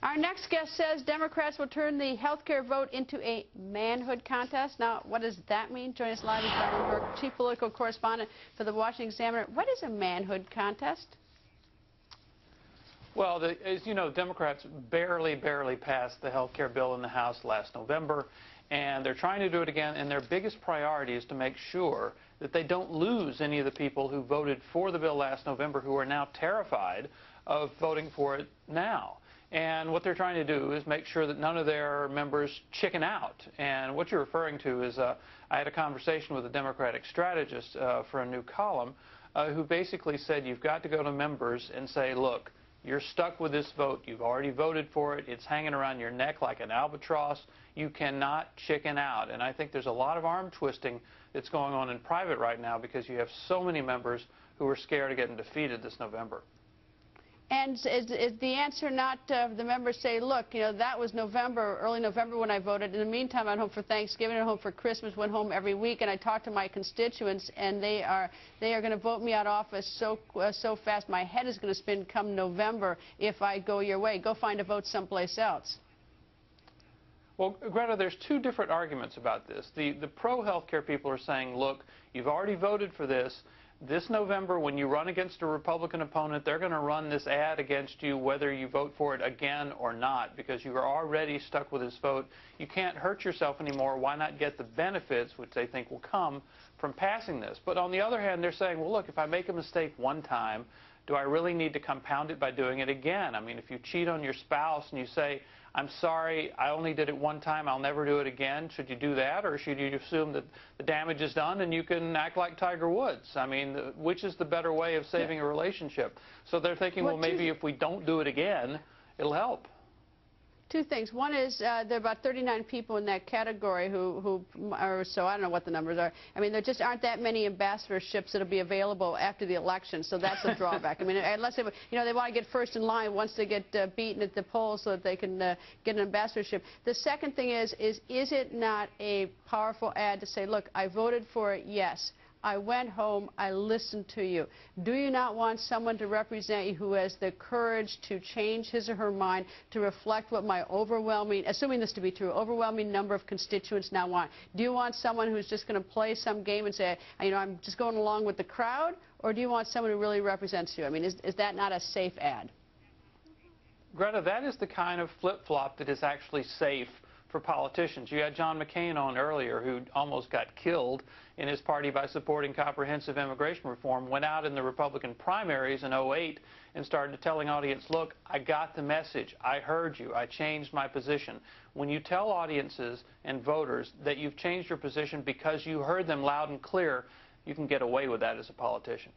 Our next guest says Democrats will turn the health care vote into a manhood contest. Now, what does that mean? Join us live is Byron, chief political correspondent for the Washington Examiner. What is a manhood contest? Well, as you know, Democrats barely passed the health care bill in the House last November, and they're trying to do it again, and their biggest priority is to make sure that they don't lose any of the people who voted for the bill last November who are now terrified of voting for it now. And what they're trying to do is make sure that none of their members chicken out. And what you're referring to is I had a conversation with a Democratic strategist for a new column who basically said you've got to go to members and say, look, you're stuck with this vote. You've already voted for it. It's hanging around your neck like an albatross. You cannot chicken out. And I think there's a lot of arm twisting that's going on in private right now because you have so many members who are scared of getting defeated this November. And is the answer not the members say, look, you know, that was November, early November when I voted. In the meantime, I'm home for Thanksgiving, I'm home for Christmas, went home every week, and I talked to my constituents, and they are going to vote me out of office so fast, my head is going to spin come November if I go your way. Go find a vote someplace else. Well, Greta, there's two different arguments about this. The pro-healthcare people are saying, look, you've already voted for this. This November, when you run against a Republican opponent, they're going to run this ad against you whether you vote for it again or not because you are already stuck with this vote. You can't hurt yourself anymore. Why not get the benefits, which they think will come from passing this? But on the other hand, they're saying, well, look, if I make a mistake one time, do I really need to compound it by doing it again? I mean, if you cheat on your spouse and you say, I'm sorry, I only did it one time, I'll never do it again, should you do that? Or should you assume that the damage is done and you can act like Tiger Woods? I mean, which is the better way of saving a relationship? So they're thinking, well, maybe if we don't do it again, it'll help. Two things. One is there are about 39 people in that category who are, so I don't know what the numbers are. I mean, there just aren't that many ambassadorships that will be available after the election, so that's a drawback. I mean, unless they, you know, they want to get first in line once they get beaten at the polls so that they can get an ambassadorship. The second thing is it not a powerful ad to say, look, I voted for it, yes. I went home, I listened to you. Do you not want someone to represent you who has the courage to change his or her mind to reflect what my overwhelming, assuming this to be true, overwhelming number of constituents now want? Do you want someone who's just going to play some game and say, you know, I'm just going along with the crowd? Or do you want someone who really represents you? I mean, is that not a safe ad? Greta, that is the kind of flip-flop that is actually safe for politicians. You had John McCain on earlier who almost got killed in his party by supporting comprehensive immigration reform, went out in the Republican primaries in '08 and started telling audience, look, I got the message, I heard you, I changed my position. When you tell audiences and voters that you've changed your position because you heard them loud and clear, you can get away with that as a politician.